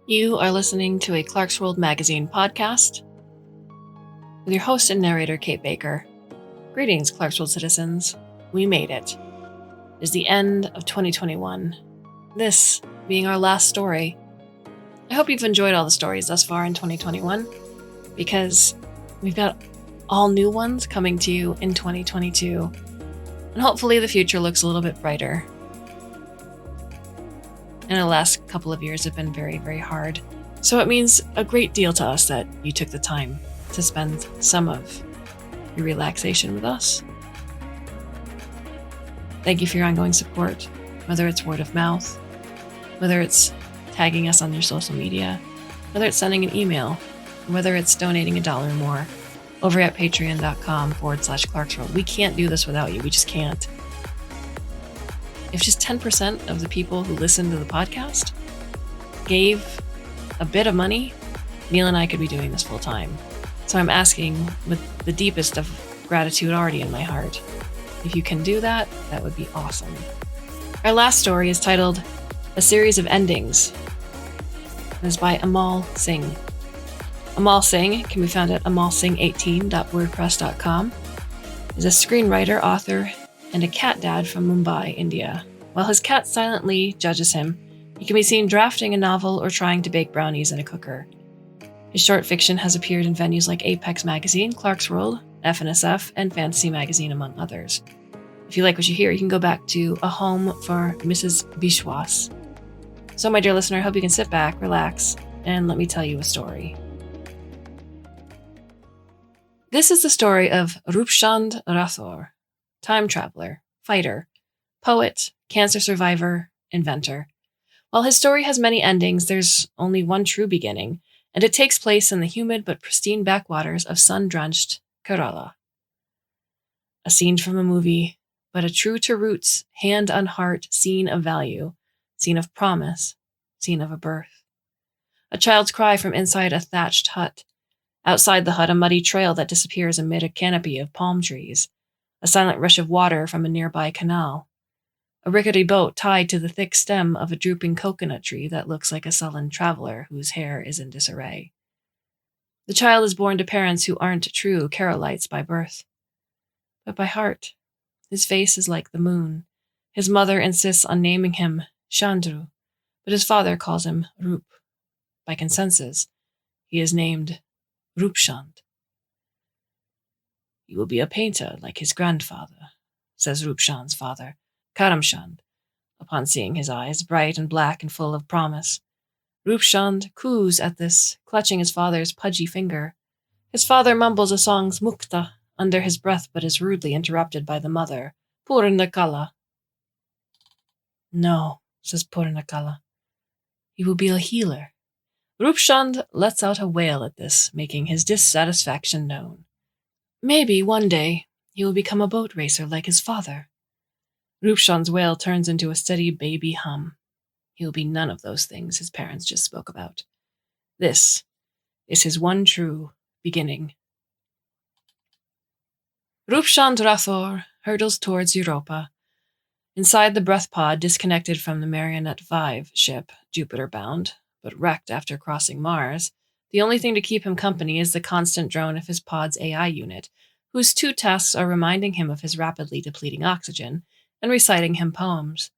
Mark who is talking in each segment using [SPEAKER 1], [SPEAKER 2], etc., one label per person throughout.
[SPEAKER 1] You are listening to a Clarkesworld Magazine podcast with your host and narrator, Kate Baker. Greetings, Clarkesworld citizens. We made it. It is the end of 2021. This being our last story. I hope you've enjoyed all the stories thus far in 2021, because we've got all new ones coming to you in 2022, and hopefully the future looks a little bit brighter. And the last couple of years have been very, very hard. So it means a great deal to us that you took the time to spend some of your relaxation with us. Thank you for your ongoing support, whether it's word of mouth, whether it's tagging us on your social media, whether it's sending an email, whether it's donating $1 or more over at patreon.com/Clarkesworld. We can't do this without you. We just can't. If just 10% of the people who listen to the podcast gave a bit of money, Neil and I could be doing this full time. So I'm asking with the deepest of gratitude already in my heart. If you can do that, that would be awesome. Our last story is titled A Series of Endings. It is by Amal Singh. Amal Singh can be found at amalsingh18.wordpress.com. Is a screenwriter, author, and a cat dad from Mumbai, India. While his cat silently judges him, he can be seen drafting a novel or trying to bake brownies in a cooker. His short fiction has appeared in venues like Apex Magazine, Clarkesworld, FNSF, and Fantasy Magazine, among others. If you like what you hear, you can go back to A Home for Mrs. Bishwas. So, my dear listener, I hope you can sit back, relax, and let me tell you a story. This is the story of Rupchand Rathore, time traveler, fighter, poet, cancer survivor, inventor. While his story has many endings, there's only one true beginning, and it takes place in the humid but pristine backwaters of sun-drenched Kerala. A scene from a movie, but a true-to-roots, hand-on-heart scene of value, scene of promise, scene of a birth. A child's cry from inside a thatched hut. Outside the hut, a muddy trail that disappears amid a canopy of palm trees. A silent rush of water from a nearby canal. A rickety boat tied to the thick stem of a drooping coconut tree that looks like a sullen traveler whose hair is in disarray. The child is born to parents who aren't true Keralites by birth, but by heart. His face is like the moon. His mother insists on naming him Chandru, but his father calls him Rup. By consensus, he is named Rupchand. "He will be a painter like his grandfather," says Rupchand's father, Karamchand, upon seeing his eyes, bright and black and full of promise. Rupchand coos at this, clutching his father's pudgy finger. His father mumbles a song's mukta under his breath, but is rudely interrupted by the mother, Purnakala. "No," says Purnakala. "He will be a healer." Rupchand lets out a wail at this, making his dissatisfaction known. "Maybe one day he will become a boat racer like his father." Rupchand's wail turns into a steady baby hum. He will be none of those things his parents just spoke about. This is his one true beginning. Rupchand Rathore hurtles towards Europa. Inside the breath pod, disconnected from the Marionette 5 ship, Jupiter-bound, but wrecked after crossing Mars, the only thing to keep him company is the constant drone of his pod's AI unit, whose two tasks are reminding him of his rapidly depleting oxygen and reciting him poems.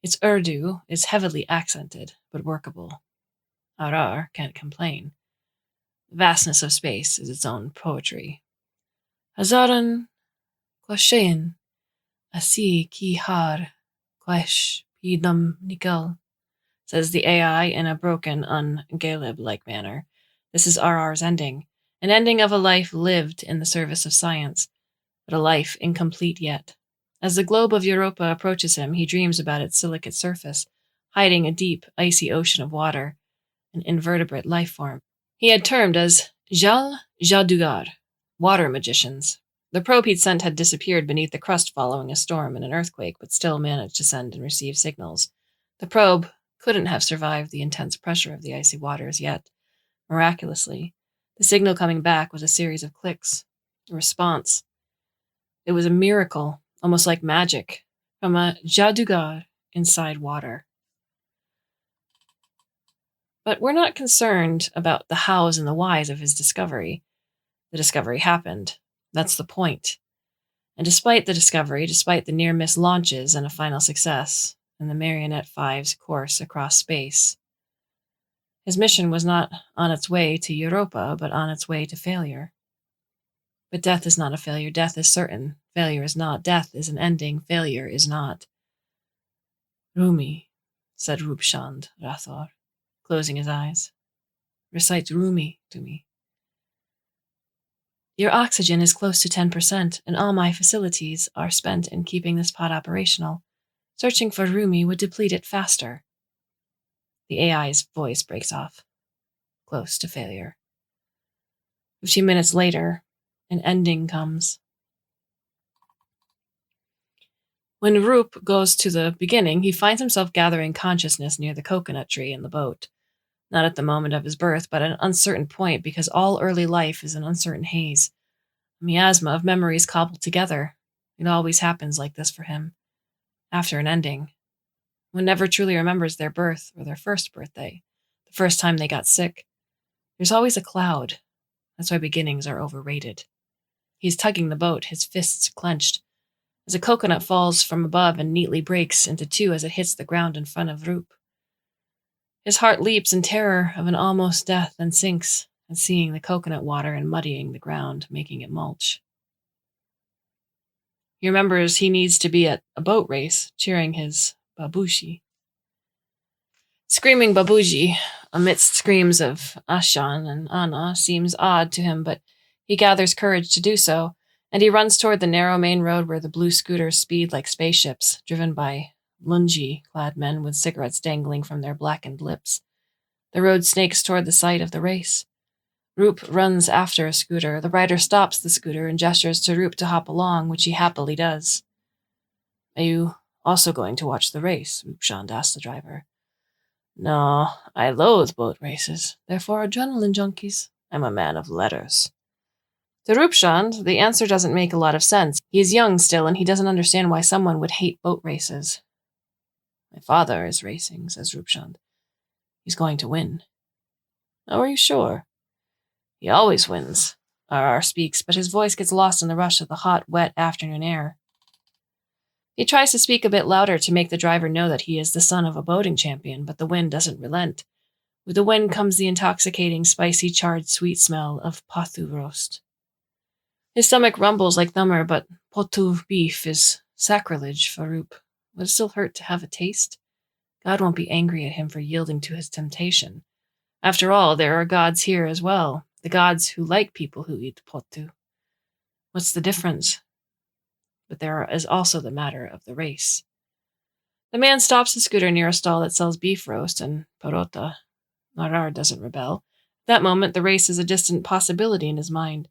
[SPEAKER 1] Its Urdu is heavily accented, but workable. Arar can't complain. The vastness of space is its own poetry. Hazaran Kwashayan, Asi ki har Kwash Pidam Nikal, says the AI in a broken, un-Galib-like manner. This is RR's ending, an ending of a life lived in the service of science, but a life incomplete yet. As the globe of Europa approaches him, he dreams about its silicate surface, hiding a deep, icy ocean of water, an invertebrate life form he had termed as Jal Jadugar, water magicians. The probe he'd sent had disappeared beneath the crust following a storm and an earthquake, but still managed to send and receive signals. The probe couldn't have survived the intense pressure of the icy waters, yet, miraculously, the signal coming back was a series of clicks, a response. It was a miracle, almost like magic, from a jadugar inside water. But we're not concerned about the hows and the whys of his discovery. The discovery happened. That's the point. And despite the discovery, despite the near-miss launches and a final success in the Marionette Five's course across space, his mission was not on its way to Europa, but on its way to failure. But death is not a failure. Death is certain. Failure is not. Death is an ending. Failure is not. Rumi, said Rupchand Rathor, closing his eyes. Recite Rumi to me. Your oxygen is close to 10%, and all my facilities are spent in keeping this pod operational. Searching for Rumi would deplete it faster. The AI's voice breaks off. Close to failure. 15 minutes later, an ending comes. When Rup goes to the beginning, he finds himself gathering consciousness near the coconut tree in the boat. Not at the moment of his birth, but at an uncertain point, because all early life is an uncertain haze. A miasma of memories cobbled together. It always happens like this for him. After an ending. One never truly remembers their birth or their first birthday, the first time they got sick. There's always a cloud. That's why beginnings are overrated. He's tugging the boat, his fists clenched, as a coconut falls from above and neatly breaks into two as it hits the ground in front of Rup. His heart leaps in terror of an almost death, then sinks, and seeing the coconut water and muddying the ground, making it mulch. He remembers he needs to be at a boat race, cheering his babushi. Screaming babuji amidst screams of Ashan and Anna seems odd to him, but he gathers courage to do so, and he runs toward the narrow main road where the blue scooters speed like spaceships, driven by lungi-clad men with cigarettes dangling from their blackened lips. The road snakes toward the site of the race. Rup runs after a scooter. The rider stops the scooter and gestures to Rup to hop along, which he happily does. Are you also going to watch the race? Rupchand asked the driver. No, I loathe boat races. They're for adrenaline junkies. I'm a man of letters. To Rupchand, the answer doesn't make a lot of sense. He is young still, and he doesn't understand why someone would hate boat races. My father is racing, says Rupchand. He's going to win. Oh, are you sure? He always wins. RR speaks, but his voice gets lost in the rush of the hot, wet afternoon air. He tries to speak a bit louder to make the driver know that he is the son of a boating champion, but the wind doesn't relent. With the wind comes the intoxicating, spicy, charred, sweet smell of pothu roast. His stomach rumbles like thumber, but pothu beef is sacrilege for Rup. Would it still hurt to have a taste? God won't be angry at him for yielding to his temptation. After all, there are gods here as well, the gods who like people who eat pothu. What's the difference? But there is also the matter of the race. The man stops the scooter near a stall that sells beef roast and parota. Narar doesn't rebel. At that moment, the race is a distant possibility in his mind.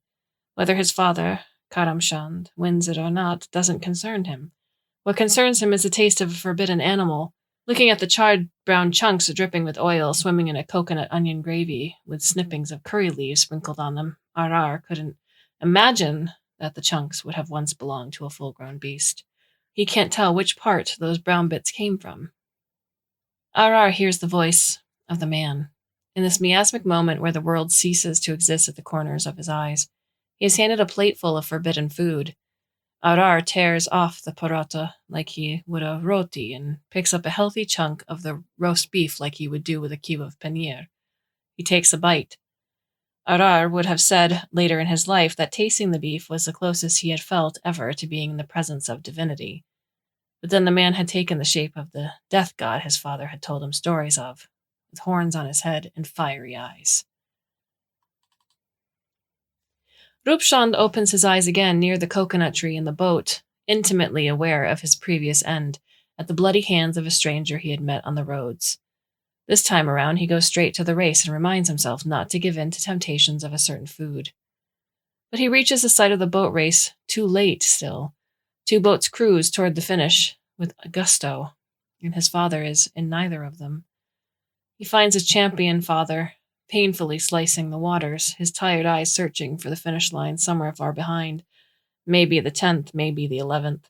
[SPEAKER 1] Whether his father, Karamchand, wins it or not doesn't concern him. What concerns him is the taste of a forbidden animal. Looking at the charred brown chunks dripping with oil, swimming in a coconut onion gravy with snippings of curry leaves sprinkled on them, Arar couldn't imagine that the chunks would have once belonged to a full-grown beast. He can't tell which part those brown bits came from. Arar hears the voice of the man. In this miasmic moment where the world ceases to exist at the corners of his eyes, he is handed a plateful of forbidden food. Arar tears off the parata like he would a roti and picks up a healthy chunk of the roast beef like he would do with a cube of paneer. He takes a bite. Arar would have said later in his life that tasting the beef was the closest he had felt ever to being in the presence of divinity. But then the man had taken the shape of the death god his father had told him stories of, with horns on his head and fiery eyes. Rupchand opens his eyes again near the coconut tree in the boat, intimately aware of his previous end, at the bloody hands of a stranger he had met on the roads. This time around, he goes straight to the race and reminds himself not to give in to temptations of a certain food. But he reaches the site of the boat race too late still. Two boats cruise toward the finish with gusto, and his father is in neither of them. He finds his champion father painfully slicing the waters, his tired eyes searching for the finish line somewhere far behind. Maybe the 10th, maybe the 11th.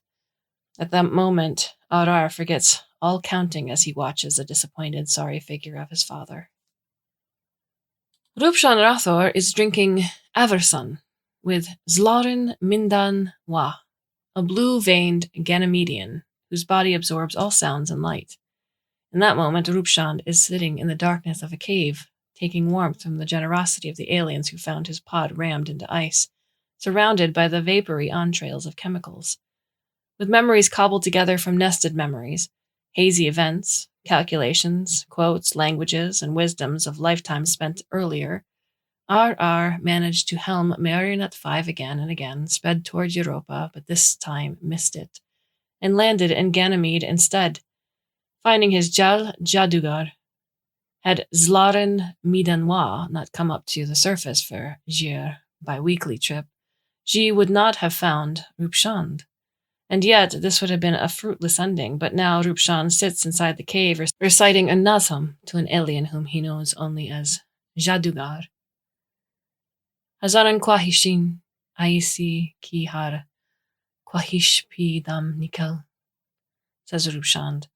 [SPEAKER 1] At that moment, Arar forgets all counting as he watches the disappointed, sorry figure of his father. Rupshan Rathor is drinking Aversan with Zlorin Mindan Wa, a blue-veined Ganymedian whose body absorbs all sounds and light. In that moment, Rupchand is sitting in the darkness of a cave, taking warmth from the generosity of the aliens who found his pod rammed into ice, surrounded by the vapory entrails of chemicals. With memories cobbled together from nested memories, hazy events, calculations, quotes, languages, and wisdoms of lifetimes spent earlier, RR managed to helm Marionette 5 again and again, sped toward Europa, but this time missed it, and landed in Ganymede instead. Finding his Jal Jadugar, had Zlaren Midanwa not come up to the surface for Gir bi-weekly trip, Ji would not have found Rupchand. And yet, this would have been a fruitless ending, but now Rupchand sits inside the cave reciting a nazam to an alien whom he knows only as Jadugar. Hazaran Kwahishin, Aisi Kihar, Kwahish Dam Nikel, says Rupchand.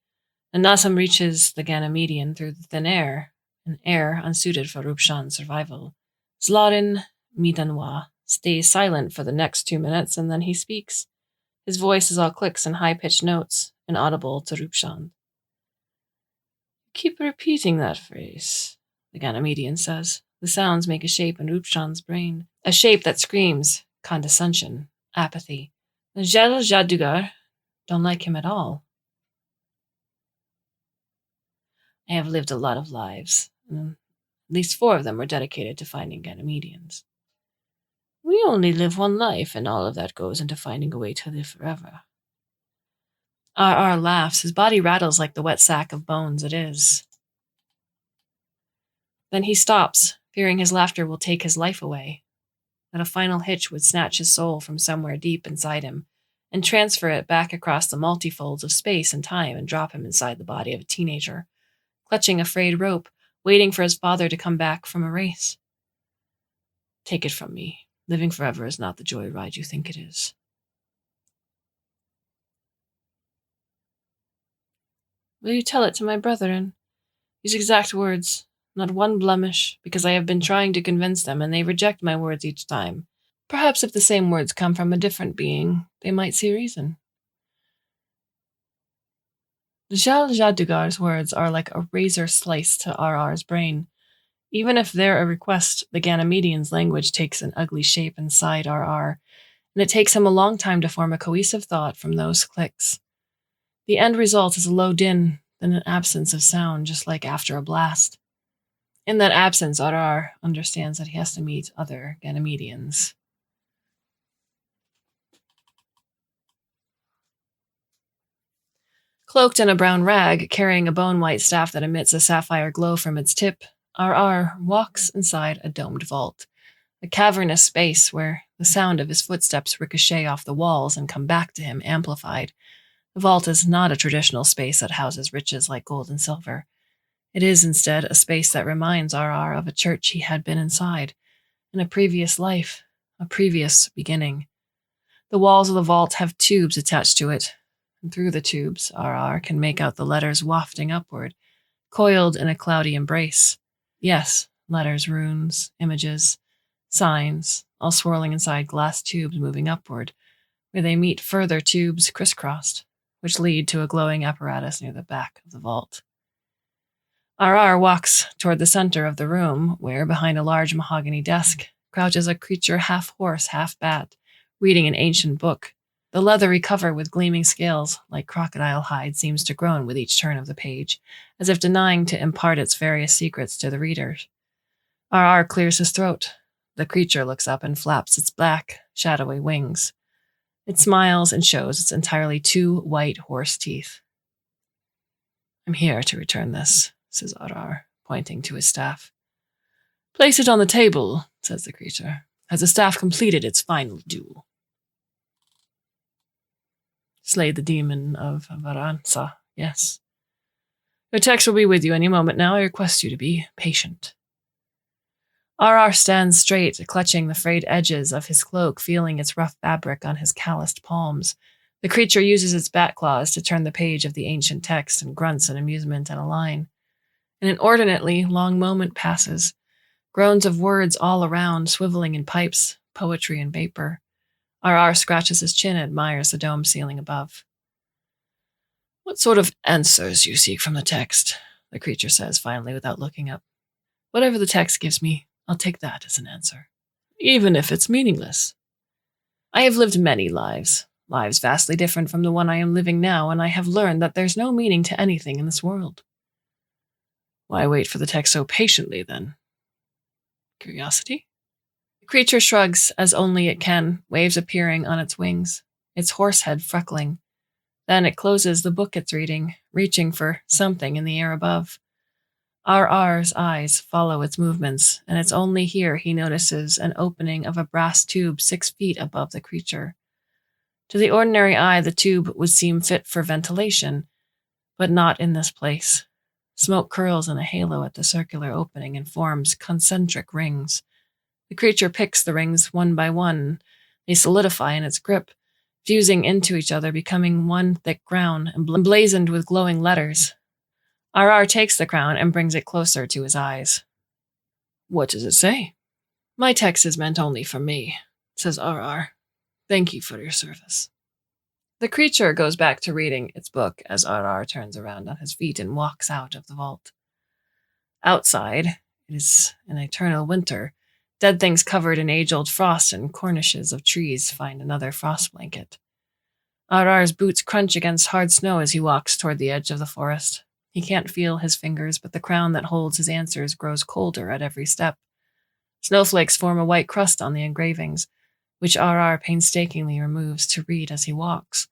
[SPEAKER 1] And Nasam reaches the Ganymedian through the thin air, an air unsuited for Rupchand's survival. Zlarin Midanwa stays silent for the next 2 minutes, and then he speaks. His voice is all clicks and high-pitched notes, inaudible to Rupchand. Keep repeating that phrase, the Ganymedian says. The sounds make a shape in Rupchand's brain, a shape that screams condescension, apathy. Jel Jadugar don't like him at all. I have lived a lot of lives, and at least 4 of them were dedicated to finding Ganymedians. We only live one life, and all of that goes into finding a way to live forever. RR laughs. His body rattles like the wet sack of bones it is. Then he stops, fearing his laughter will take his life away, that a final hitch would snatch his soul from somewhere deep inside him and transfer it back across the multifolds of space and time and drop him inside the body of a teenager, clutching a frayed rope, waiting for his father to come back from a race. Take it from me. Living forever is not the joyride you think it is. Will you tell it to my brethren? These exact words, not one blemish, because I have been trying to convince them, and they reject my words each time. Perhaps if the same words come from a different being, they might see reason. Jal Jadugar's words are like a razor slice to RR's brain. Even if they're a request, the Ganymedian's language takes an ugly shape inside RR, and it takes him a long time to form a cohesive thought from those clicks. The end result is a low din, then an absence of sound, just like after a blast. In that absence, RR understands that he has to meet other Ganymedians. Cloaked in a brown rag, carrying a bone-white staff that emits a sapphire glow from its tip, RR walks inside a domed vault, a cavernous space where the sound of his footsteps ricochet off the walls and come back to him amplified. The vault is not a traditional space that houses riches like gold and silver. It is instead a space that reminds RR of a church he had been inside, in a previous life, a previous beginning. The walls of the vault have tubes attached to it, and through the tubes, RR can make out the letters wafting upward, coiled in a cloudy embrace. Yes, letters, runes, images, signs, all swirling inside glass tubes moving upward, where they meet further tubes crisscrossed, which lead to a glowing apparatus near the back of the vault. RR walks toward the center of the room, where, behind a large mahogany desk, crouches a creature half horse, half bat, reading an ancient book. The leathery cover with gleaming scales, like crocodile hide, seems to groan with each turn of the page, as if denying to impart its various secrets to the readers. RR clears his throat. The creature looks up and flaps its black, shadowy wings. It smiles and shows its entirely 2 white horse teeth. I'm here to return this, says RR, pointing to his staff. Place it on the table, says the creature. Has the staff completed its final duel? Slay the demon of Varansa, yes. Your text will be with you any moment now. I request you to be patient. RR stands straight, clutching the frayed edges of his cloak, feeling its rough fabric on his calloused palms. The creature uses its bat claws to turn the page of the ancient text and grunts in amusement and a line. An inordinately long moment passes. Groans of words all around, swiveling in pipes, poetry and vapor. RR scratches his chin and admires the dome ceiling above. What sort of answers you seek from the text? The creature says finally without looking up. Whatever the text gives me, I'll take that as an answer. Even if it's meaningless. I have lived many lives vastly different from the one I am living now, and I have learned that there's no meaning to anything in this world. Why wait for the text so patiently, then? Curiosity? The creature shrugs as only it can, waves appearing on its wings, its horse head freckling. Then it closes the book it's reading, reaching for something in the air above. RR's eyes follow its movements, and it's only here he notices an opening of a brass tube 6 feet above the creature. To the ordinary eye, the tube would seem fit for ventilation, but not in this place. Smoke curls in a halo at the circular opening and forms concentric rings. The creature picks the rings one by one. They solidify in its grip, fusing into each other, becoming one thick crown, emblazoned with glowing letters. RR takes the crown and brings it closer to his eyes. What does it say? My text is meant only for me, says RR. Thank you for your service. The creature goes back to reading its book as RR turns around on his feet and walks out of the vault. Outside, it is an eternal winter. Dead things covered in age-old frost and cornices of trees find another frost blanket. RR's boots crunch against hard snow as he walks toward the edge of the forest. He can't feel his fingers, but the crown that holds his answers grows colder at every step. Snowflakes form a white crust on the engravings, which RR painstakingly removes to read as he walks.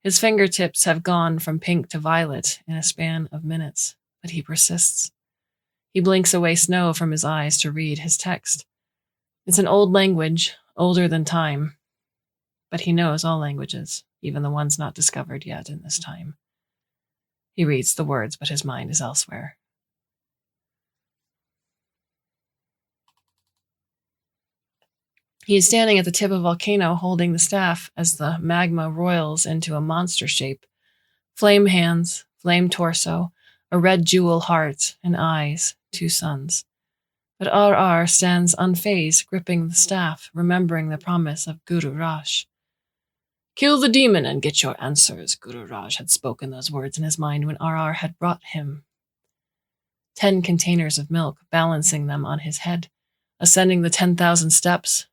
[SPEAKER 1] His fingertips have gone from pink to violet in a span of minutes, but he persists. He blinks away snow from his eyes to read his text. It's an old language, older than time, but he knows all languages, even the ones not discovered yet in this time. He reads the words, but his mind is elsewhere. He is standing at the tip of a volcano holding the staff as the magma roils into a monster shape. Flame hands, flame torso, a red jewel heart, and eyes, 2 suns. But RR stands unfazed, gripping the staff, remembering the promise of Guru Raj. Kill the demon and get your answers, Guru Raj had spoken those words in his mind when RR had brought him 10 containers of milk, balancing them on his head, ascending the 10,000 steps.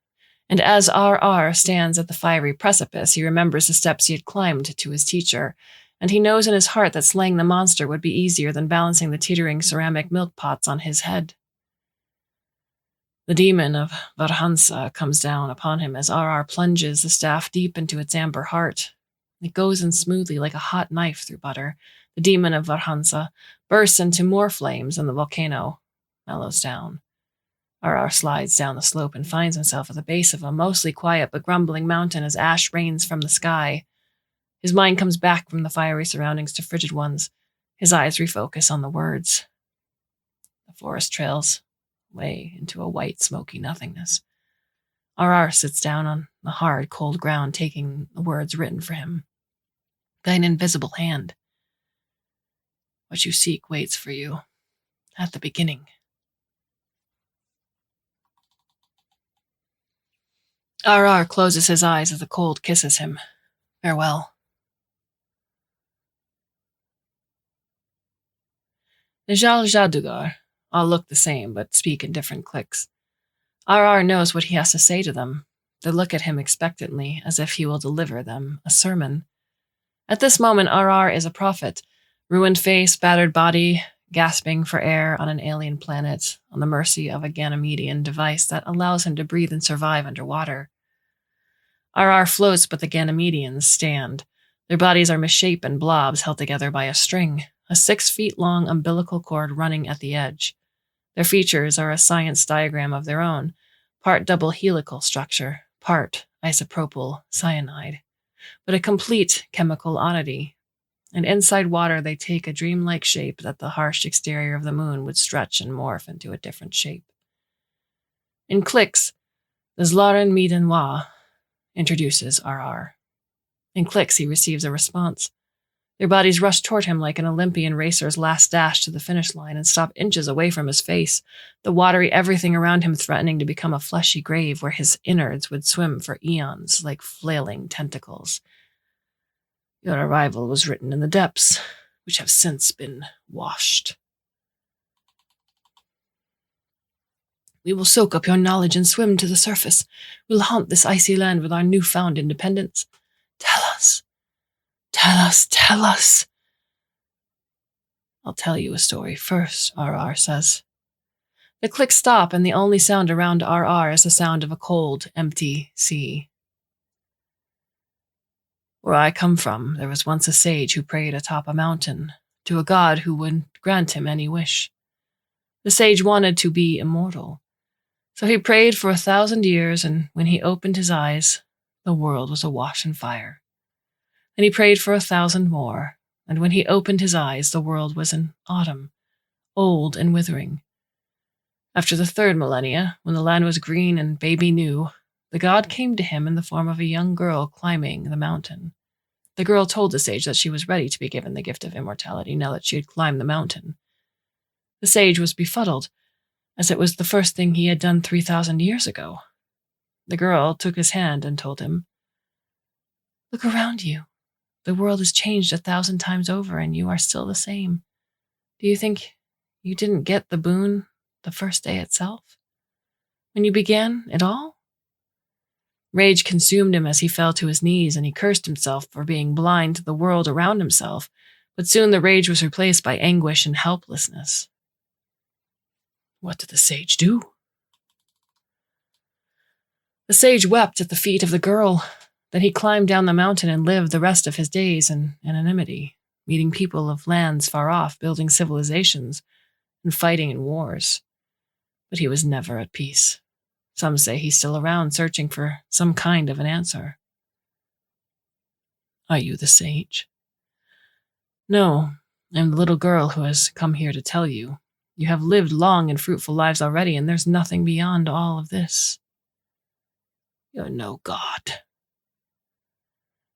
[SPEAKER 1] And as RR stands at the fiery precipice, he remembers the steps he had climbed to his teacher, and he knows in his heart that slaying the monster would be easier than balancing the teetering ceramic milk pots on his head. The demon of Varhansa comes down upon him as RR plunges the staff deep into its amber heart. It goes in smoothly like a hot knife through butter. The demon of Varhansa bursts into more flames, and the volcano mellows down. RR slides down the slope and finds himself at the base of a mostly quiet but grumbling mountain as ash rains from the sky. His mind comes back from the fiery surroundings to frigid ones. His eyes refocus on the words. The forest trails away into a white, smoky nothingness. RR sits down on the hard, cold ground, taking the words written for him. Thine invisible hand. What you seek waits for you at the beginning. RR closes his eyes as the cold kisses him. Farewell. Nijal Jadugar all look the same, but speak in different clicks. RR knows what he has to say to them. They look at him expectantly, as if he will deliver them a sermon. At this moment, RR is a prophet, ruined face, battered body, gasping for air on an alien planet, on the mercy of a Ganymedian device that allows him to breathe and survive underwater. RR floats, but the Ganymedians stand. Their bodies are misshapen blobs held together by a string, a 6 feet long umbilical cord running at the edge. Their features are a science diagram of their own, part double helical structure, part isopropyl cyanide, but a complete chemical oddity. And inside water they take a dreamlike shape that the harsh exterior of the moon would stretch and morph into a different shape. In clicks, the Zlaren Midenois introduces RR. In clicks he receives a response. Their bodies rushed toward him like an Olympian racer's last dash to the finish line and stopped inches away from his face, the watery everything around him threatening to become a fleshy grave where his innards would swim for eons like flailing tentacles. Your arrival was written in the depths, which have since been washed. We will soak up your knowledge and swim to the surface. We'll haunt this icy land with our newfound independence. Tell us. Tell us. Tell us. I'll tell you a story first, RR says. The clicks stop, and the only sound around RR is the sound of a cold, empty sea. Where I come from, there was once a sage who prayed atop a mountain to a god who would grant him any wish. The sage wanted to be immortal, so he prayed for 1,000 years, and when he opened his eyes, the world was awash in fire. And he prayed for 1,000 more, and when he opened his eyes, the world was in autumn, old and withering. After the 3rd millennia, when the land was green and baby new, the god came to him in the form of a young girl climbing the mountain. The girl told the sage that she was ready to be given the gift of immortality now that she had climbed the mountain. The sage was befuddled, as it was the first thing he had done 3,000 years ago. The girl took his hand and told him, "Look around you. The world has changed 1,000 times over, and you are still the same. Do you think you didn't get the boon the first day itself? When you began it all?" Rage consumed him as he fell to his knees, and he cursed himself for being blind to the world around himself, but soon the rage was replaced by anguish and helplessness. What did the sage do? The sage wept at the feet of the girl. Then he climbed down the mountain and lived the rest of his days in anonymity, meeting people of lands far off, building civilizations, and fighting in wars. But he was never at peace. Some say he's still around, searching for some kind of an answer. Are you the sage? No, I'm the little girl who has come here to tell you. You have lived long and fruitful lives already, and there's nothing beyond all of this. You're no god.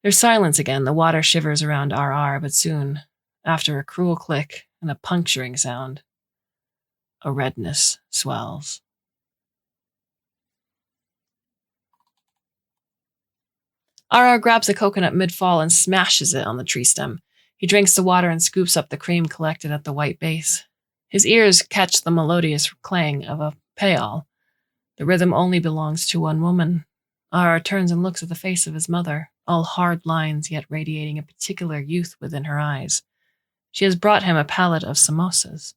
[SPEAKER 1] There's silence again. The water shivers around RR, but soon, after a cruel click and a puncturing sound, a redness swells. RR grabs a coconut mid-fall and smashes it on the tree stem. He drinks the water and scoops up the cream collected at the white base. His ears catch the melodious clang of a payal. The rhythm only belongs to one woman. RR turns and looks at the face of his mother, all hard lines yet radiating a particular youth within her eyes. She has brought him a pallet of samosas.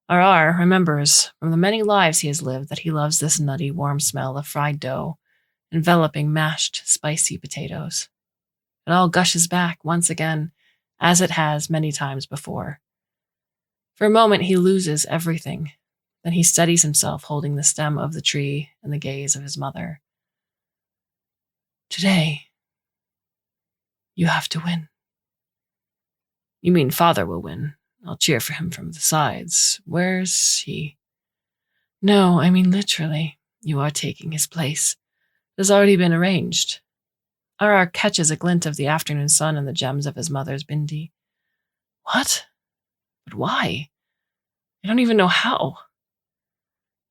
[SPEAKER 1] RR remembers from the many lives he has lived that he loves this nutty, warm smell of fried dough, enveloping mashed, spicy potatoes. It all gushes back once again, as it has many times before. For a moment he loses everything. Then he steadies himself, holding the stem of the tree and the gaze of his mother. Today, you have to win. You mean father will win. I'll cheer for him from the sides. Where's he? No, I mean literally. You are taking his place. It has already been arranged. RR catches a glint of the afternoon sun and the gems of his mother's bindi. What? But why? I don't even know how.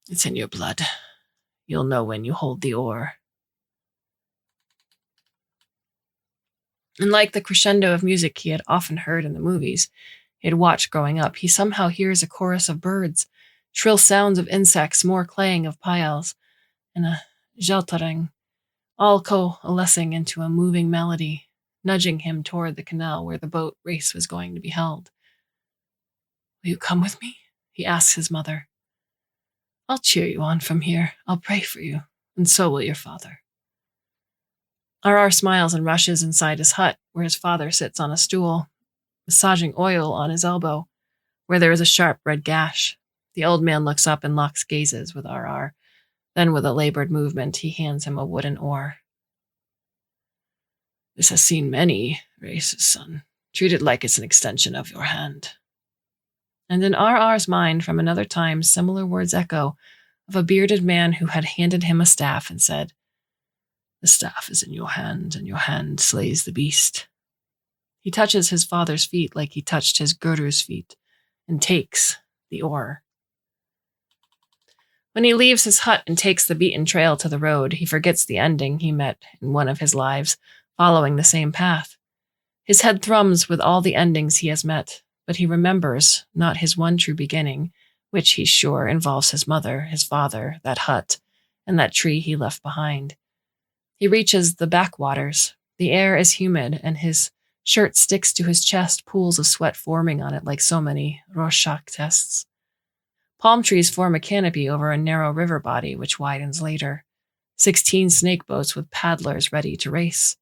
[SPEAKER 1] It's in your blood. You'll know when you hold the oar. And like the crescendo of music he had often heard in the movies he had watched growing up, he somehow hears a chorus of birds, shrill sounds of insects, more claying of payals, and a jaltarang, all coalescing into a moving melody, nudging him toward the canal where the boat race was going to be held. Will you come with me? He asks his mother. I'll cheer you on from here. I'll pray for you, and so will your father. RR smiles and rushes inside his hut, where his father sits on a stool, massaging oil on his elbow, where there is a sharp red gash. The old man looks up and locks gazes with RR. Then, with a labored movement, he hands him a wooden oar. This has seen many races, son. Treat it like it's an extension of your hand. And in RR's mind, from another time, similar words echo of a bearded man who had handed him a staff and said, The staff is in your hand, and your hand slays the beast. He touches his father's feet like he touched his Guru's feet, and takes the oar. When he leaves his hut and takes the beaten trail to the road, he forgets the ending he met in one of his lives, following the same path. His head thrums with all the endings he has met, but he remembers not his one true beginning, which he's sure involves his mother, his father, that hut, and that tree he left behind. He reaches the backwaters. The air is humid, and his shirt sticks to his chest, pools of sweat forming on it like so many Rorschach tests. Palm trees form a canopy over a narrow river body, which widens later. 16 snake boats with paddlers ready to race.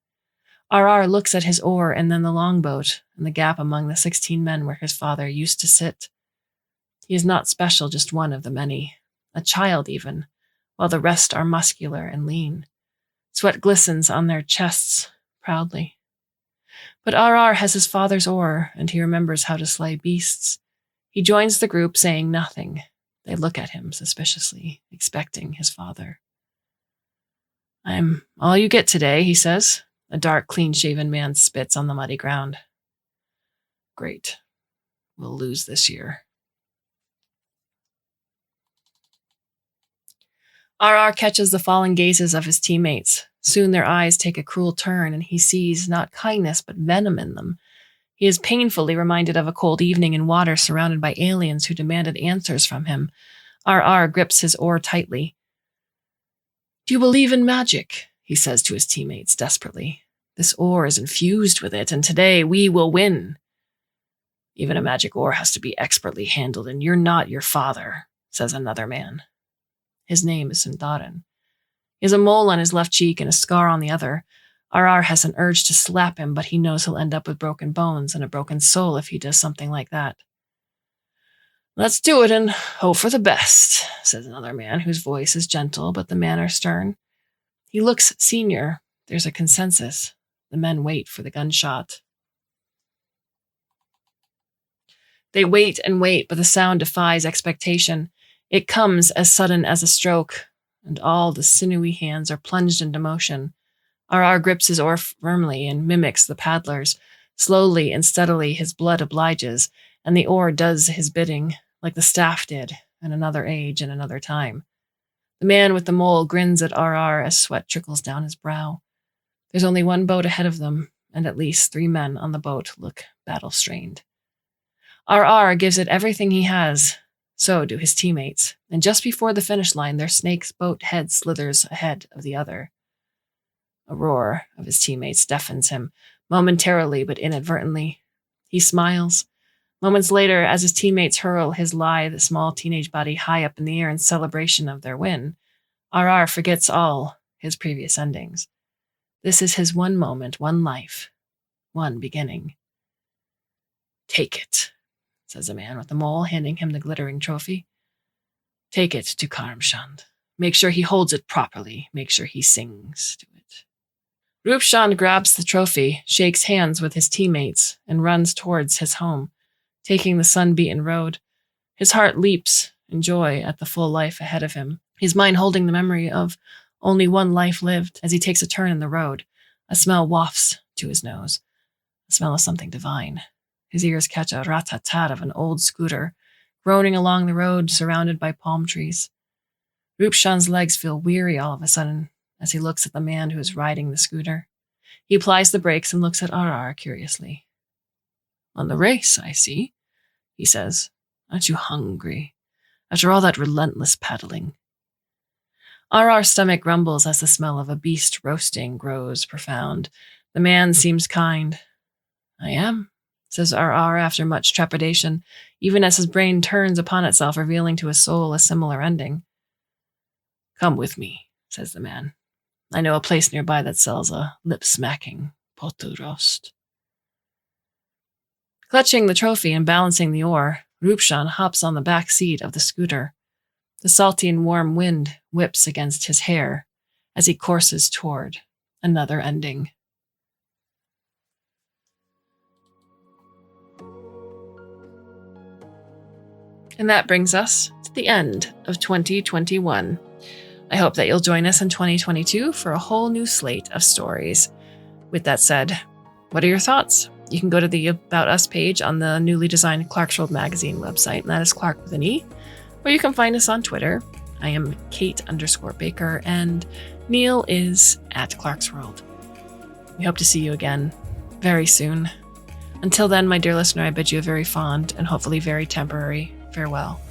[SPEAKER 1] RR looks at his oar and then the longboat and the gap among the 16 men where his father used to sit. He is not special, just one of the many, a child even, while the rest are muscular and lean. Sweat glistens on their chests proudly. But RR has his father's oar, and he remembers how to slay beasts. He joins the group, saying nothing. They look at him suspiciously, expecting his father. "I'm all you get today," he says. A dark, clean-shaven man spits on the muddy ground. "Great. We'll lose this year." RR catches the fallen gazes of his teammates. Soon their eyes take a cruel turn, and he sees not kindness but venom in them. He is painfully reminded of a cold evening in water surrounded by aliens who demanded answers from him. RR grips his oar tightly. "Do you believe in magic?" he says to his teammates desperately. "This oar is infused with it, and today we will win." "Even a magic oar has to be expertly handled, and you're not your father," says another man. His name is Sindarin. He has a mole on his left cheek and a scar on the other. RR has an urge to slap him, but he knows he'll end up with broken bones and a broken soul if he does something like that. "Let's do it and hope for the best," says another man, whose voice is gentle, but the manner stern. He looks senior. There's a consensus. The men wait for the gunshot. They wait and wait, but the sound defies expectation. It comes as sudden as a stroke, and all the sinewy hands are plunged into motion. RR grips his oar firmly and mimics the paddlers. Slowly and steadily his blood obliges, and the oar does his bidding, like the staff did in another age and another time. The man with the mole grins at RR as sweat trickles down his brow. There's only one boat ahead of them, and at least 3 men on the boat look battle-strained. RR gives it everything he has. So do his teammates, and just before the finish line, their snake's boat head slithers ahead of the other. A roar of his teammates deafens him, momentarily but inadvertently. He smiles. Moments later, as his teammates hurl his lithe, small teenage body high up in the air in celebration of their win, RR forgets all his previous endings. This is his one moment, one life, one beginning. "Take it," says the man with the mole, handing him the glittering trophy. "Take it to Karamchand. Make sure he holds it properly. Make sure he sings to it." Rupchand grabs the trophy, shakes hands with his teammates, and runs towards his home, taking the sun-beaten road. His heart leaps in joy at the full life ahead of him, his mind holding the memory of only one life lived. As he takes a turn in the road, a smell wafts to his nose, the smell of something divine. His ears catch a rat-tat-tat of an old scooter, groaning along the road surrounded by palm trees. Rupchand's legs feel weary all of a sudden as he looks at the man who is riding the scooter. He applies the brakes and looks at RR curiously. "On the race, I see," he says. "Aren't you hungry? After all that relentless paddling." RR's stomach grumbles as the smell of a beast roasting grows profound. The man seems kind. "I am," says RR after much trepidation, even as his brain turns upon itself, revealing to his soul a similar ending. "Come with me," says the man. "I know a place nearby that sells a lip-smacking potu roast." Clutching the trophy and balancing the oar, Rupchand hops on the back seat of the scooter. The salty and warm wind whips against his hair as he courses toward another ending. And that brings us to the end of 2021. I hope that you'll join us in 2022 for a whole new slate of stories. With that said, What are your thoughts? You can go to the About Us page on the newly designed Clarkesworld Magazine website, and that is Clark with an E. Or you can find us on Twitter. I am Kate_Baker, and Neil is at Clarkesworld. We hope to see you again very soon. Until then, my dear listener, I bid you a very fond and hopefully very temporary farewell.